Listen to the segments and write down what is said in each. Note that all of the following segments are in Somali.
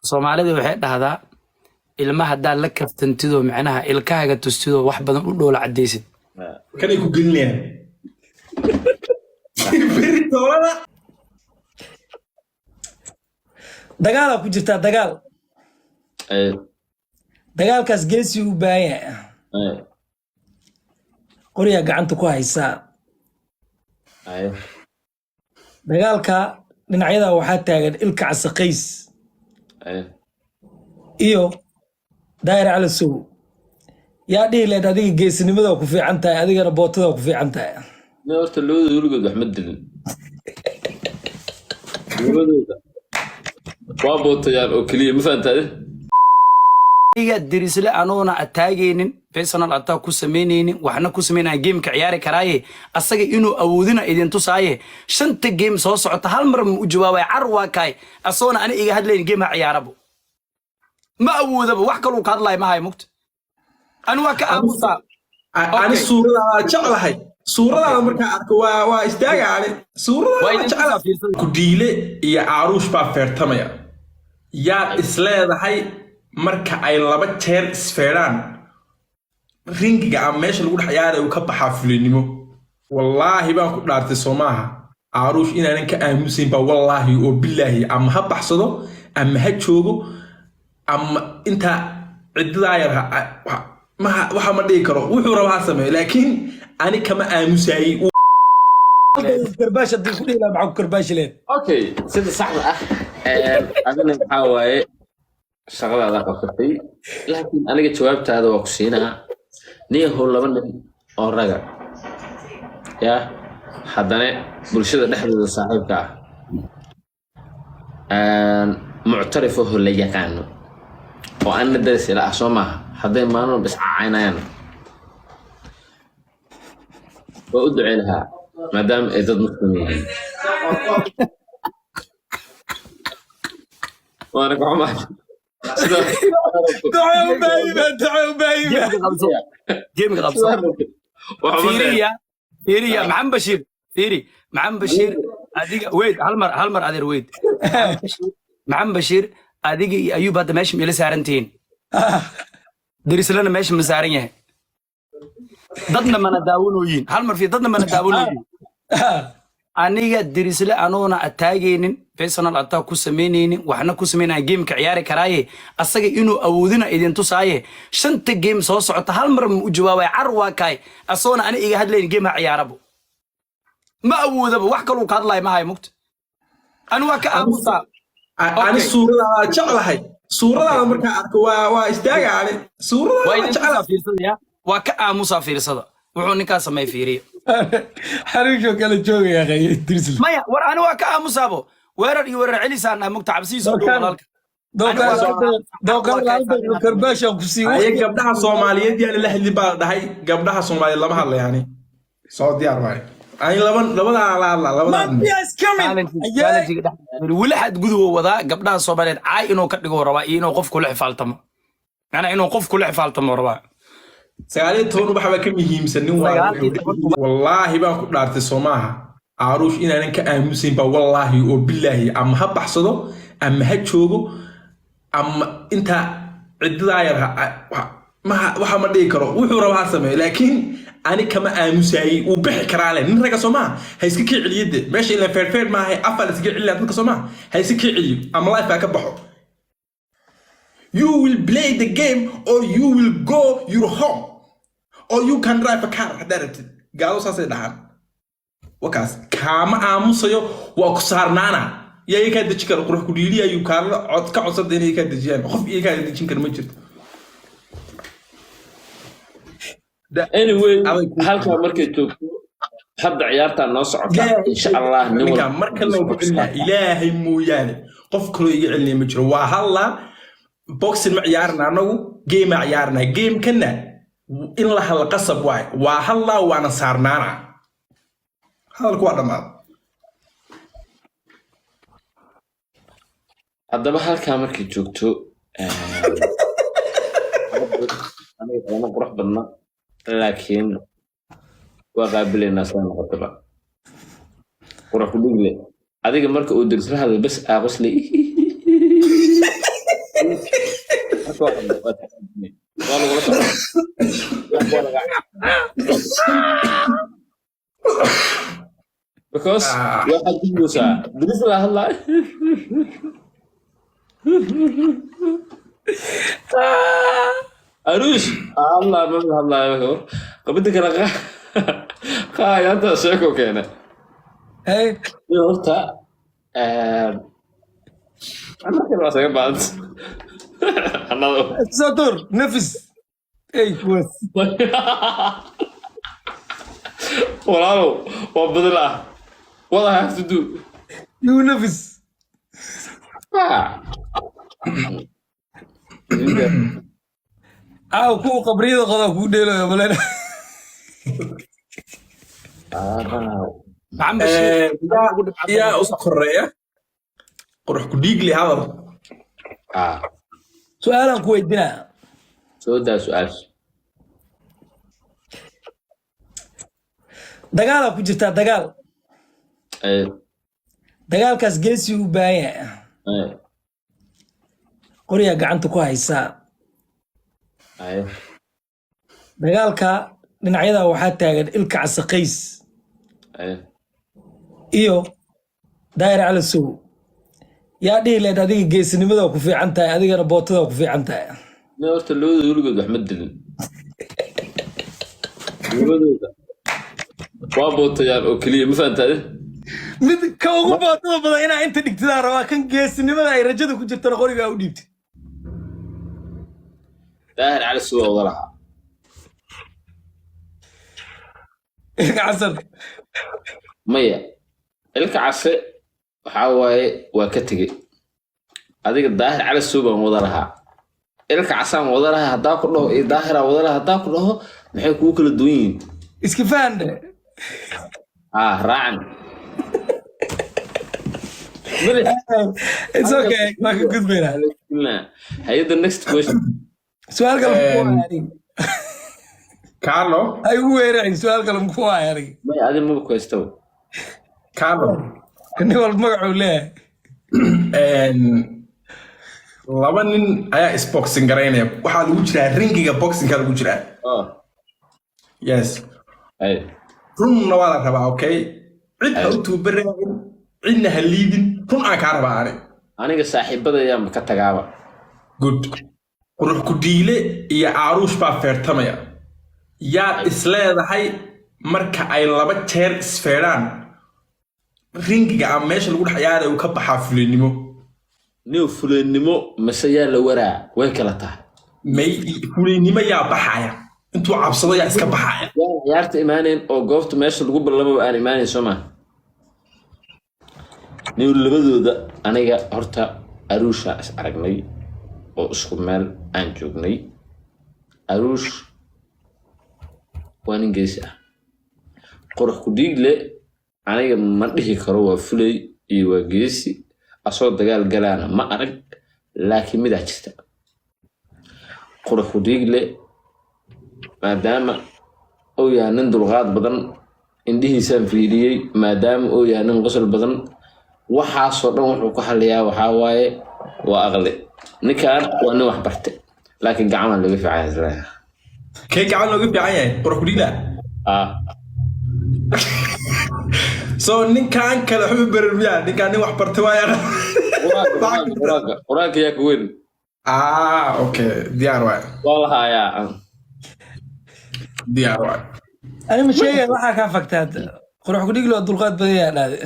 Soomaalida waxay dhahdaa ilmaha haddaad la kaftantido macnaha ilkahaaga tustido wax badan u dhoola cadaysid. Kanay ku gelinayaan. Beritoolada dagaal ku jirta dagaal. Dagaalkaas geesi u baahan yahay. Qoriya gacanta ku haysa. Dagaalka dhinacyada waxaa taagan ilka casaqays. iyo daayir cali sow yaa dhihi leed adiga geesinimada ku fiican tahay adigana bootada ku fiican tahay ma horta labada weligood wax ma dilin labadooda waa bootayaan oo keliya ma fahantaade iga dirisle anoona ataageenin personal attack ku sameyneynin waxna ku sameynaa game ka ciyaari karaaye asaga inuu awoodina idin tusaaye shanta game soo socota hal mar u jawaabay carwa kay asoona ani iga hadleen game ciyaarabo ما أودب وحكلو كارلاي ما هاي مكت أنا وك أبوسا أنا الصورة شغلة هاي صورة أمريكا وا استاجع عليه صورة شغلة كديلة يا عروش بافرتمية يا إسلام هاي مركا أي لبتر سفيران رينج عماش الأول حياة وكب حفلينيمو والله بقى كنت سماها عروش إن أنا كأمسين والله وبالله أم هب حصده أم هتشوفه أما أنت عدلاير ما waxa ma dhigi karo wuxuu rabaa sameey laakiin ani kama aamusay كرباش دي كل لا معك كرباش لين اوكي سيده صح adana waxa waaye shaqada qabtay laakiin aniga jawaabtaada waa ku siinaa niyahow laba nin oo raga ya hadana bulshada dhexdeeda saaxiibka ah mu'tarif oo la yaqaan وأنا درس لا أسمعها هذا ما أنا بس عينان وأدعي لها مدام إذا مسلمين وأنا كعمر دعوا بايبة جيم غلطة فيريا معم بشير فيري معم بشير أديك ويد هالمر أدير ويد معم بشير أديك أيوب هذا ماشي ميل سارنتين درس لنا ماشي مسارينه ضدنا ما نداولوين هالمر في ضدنا ما نداولوين أنا درس له أنا أتاجين personal attack كوسمينين وإحنا كوسمينا جيم كعيار كرايه أصلاً إنه أودينا إذا تصايه شنت جيم صوصعت هالمر مجواي عروا كاي أصلاً أنا إيه هادلين جيم عياربو ما أودب وحكلو كارلاي ما هاي مكت أنا وك أبوسا أنا الصورة شغلة هاي صورة أمريكا وا استاجع عليه صورة شغلة في صدق وك أموسا في صدق وحنا كاس ما يفيري حريشو كلا جوي يا أخي درس ما يا ور أنا وك أموسابو ورر علي سان مكتعب سيسو دوكان كرباش أو كسي هي قبلها صومالية دي اللي اللي بعد هاي قبلها صومالية لما هلا يعني سعودي أربعة أي لبنا على ما بيس كمل ولا حد جذوه وذا قبلها صومالية عاي إنه كتجو ربع إنه قف كل حفالتم أنا إنه قف كل حفالتم ربع سألت تونو بحبك كم يهيم سنو والله بقى كنت عارف سماها عروش إن أنا كأمسين والله وبالله أم هب حصده أم هتشوفه أم أنت عدلاير ما waxa ma dhigi karo wuxuu rabaa sameey laakiin ani kama aamusay uu bixi karaa leen nin raga Soomaa hay iska kiciliyade meesha ila feer ma hay afal iska kiciliyad dadka Soomaa hay iska kiciliyo ama life ka baxo you will play the game or you will go your home or you can drive a car directly gaalo saasay dhahan wakaas kama aamusayo waa ku saarnaana yaay ka dajin karo qurux ku dhiiliya yu kaar cod ka codsad inay ka dajiyaan qof iyo ka dajin karo ma jirto anyway halka markay joogto hadda ciyaarta noo socota insha Allah ninka marka loo bixina ilaahay mooyaane qof kale iga cilmi ma jiro waa halla boxing ma ciyaarna anagu game ma ciyaarna game kana in la hal qasab waay waa halla waana saarnaana halku waa dhamaad haddaba halka markay joogto أنا قرح بدنا لكن وقابل الناس أنا قطبا قرح كل هذيك مركب ودرس هذا بس أغسل soo hadlo waa lagula socdaa because waxaad digaysaa diris la hadlaa aruush allah ma hadlaayo qabida kala qaayanta sheeko keena hey horta أنا كده بس يا بعض أنا ساتور نفس اي بس والله وبدلا what I have to do يو نفس كو قبريده قضا كو ديلو يا بلد معم بشير يا أسقرية قروح كديجلي هذا سؤالا كويدنا سؤال دغالا ku jirta dagaal dagaalkaas geesi u baahan qoriya gacanta ku haysa dagaalka dhinacyada waxaa taagan ilka casaqays iyo daayir cali sow yaa dhihi leed adiga geesinimada ku fiican tahay adigana bootada ku fiican tahay ma horta labada weligood wax ma dilin labadooda waa bootayaan oo keliya ma fahantaade mid ka ugu bootada badan inaa inta dhigtidaa rabaa kan geesinimada ay rajada ku jirtana qorigaa u dhiibtay daahir cali sow wada lahaa ilka casar maya ilka case waxaa waaye waa ka tegey adiga daahir cali sow baan wada lahaa ilka casaan wada lahaa haddaa ku dhaho iyo daahiraa wada lahaa haddaa ku dhaho maxay kugu kala duwan yihiin iska fahandhe raacan it's okay ma ka gudbayna hay'adda next question su'aal kale ku waayaray Carlo ay ugu weerareen su'aal kale ku waayaray may adin ma ku haysto Carlo nin walba magacuu leeyahay laba nin ayaa isboxing garaynaya waxaa lagu jiraa ringiga boxingka lagu jiraa yes runna waa la rabaa okay cid ha u tuubaraayin cidna ha liidin run aan kaa rabaa aniga saaxiibadayaanba ka tagaaba good qurux ku diile iyo aaruush baa feertamaya yaad isleedahay marka ay laba jeer isfeedhaan ringiga ama meesha lagu dhex ciyaaraya uu ka baxaa fuleennimo nin fuleennimo mase yaa la waraa way kala tahay may fuleennimo yaa baxaya intuu cabsado yaa iska baxaya yaa ciyaarta imaaneen oo goobta meesha lagu ballamo aan imaanayn soo maa nin labadooda aniga horta aruusha is aragnay oo isku meel aan joognay aruush waa nin geesi ah qurux ku dhiigle aniga ma dhihi karo waa fulay iyo waa geesi asoo dagaal galaana ma arag laakiin midaa jirta qurux ku dhiigle maadaama uu yahay nin dulqaad badan indhihiisaan fiiriyey maadaama uu yahay nin qosol badan waxaasoo dhan wuxuu ku halayaa waxaa waaye waa aqli ninkaan waa nin wax barte laakiin gacamaan laga fiican yahay kee gacan looga fiican yahay qurux ku dhiigla so ninkaan kale waxba berer miyaa ninkaan nin wax bartay waaya quraanka yaa ka weyn okay diyaar waay waa la haayaa diyaar waay ani ma sheegay waxaa kaa fagtaad qurux ku dhiglo dulqaad badan yaa dhaade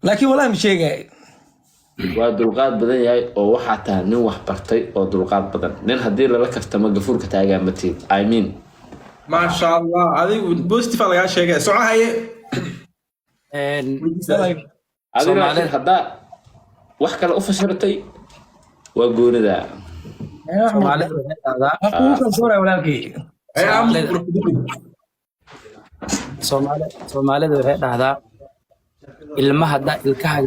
laakiin wallahi ma sheegay waa dulqaad badan yahay oo waxaa tahay nin wax bartay oo dulqaad badan nin haddii lala kaftamo gafuurka taagaa mateed I mean ما شاء الله هذه بوزيتيف على شيء سرعة هي adiga laakiin haddaa wax kale u fasirtay waa goonida Soomaalida waxay dhahdaa ilmaha haddaa ilkaha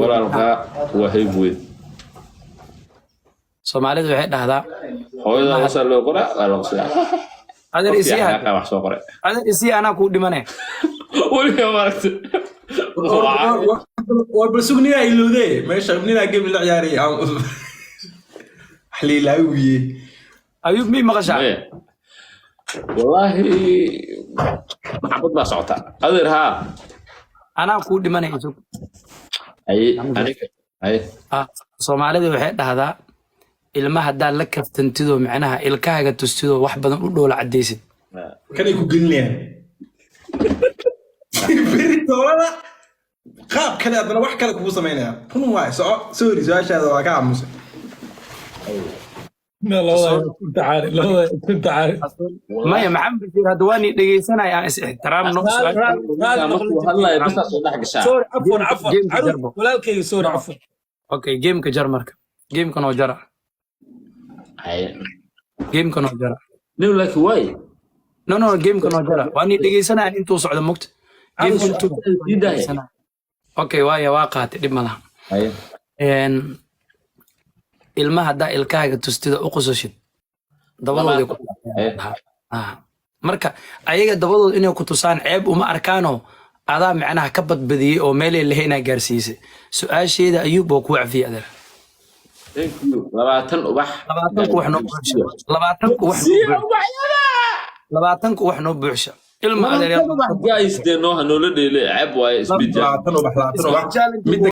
walaalkaa waa hayb weyn Soomaalida waxay dhahdaa hooyada hoosaa loo qoraa waa loo qoraa adar isiyaa wax soo qoray adar isiyaa anaa kuu dhimane weliga maaragta والبسوق نيا يلودي ماشي نيا جيم العياري liilaawiye ayuu mii maqashaa maya wallaahi maxabad baa socota adeer haa anaa kuu dhimanaya sug haye aniga haye soomaalida waxay dhahdaa ilmaha haddaad la kaftantidoo macnaha ilkahaaga tustidoo wax badan u dhoola caddaysid kanay ku gelinayaan beri toolada qaab kale haddana wax kale kugu samaynayaan run waay soco sorry su-aashaada waa ka aamusay maya maxamed bashiir hadda waa nii dhegeysanaya aan is ixtiraamno okay gameka jar marka gamekan oo jara gamekan oo jara laakiin waay no gamekan oo jara waa nii dhegeysanaya intuu socdo mugta okay waaya waa qaatay dhib malaha ilmaha haddaa ilkahaaga tustida u qosashid dabadooda marka ayaga dabadooda inay ku tusaan ceeb uma arkaanoo adaa macnaha ka badbadiyey oo meelay lahaynaa gaarsiisay su-aasheeda ayuub oo kuu cafiyey adeer 20 ubax 20 wax noo buuxsha 20 wax noo buuxsha ilma adeer guys de no hanoola dheele ceeb waaye isbidja 20 ubax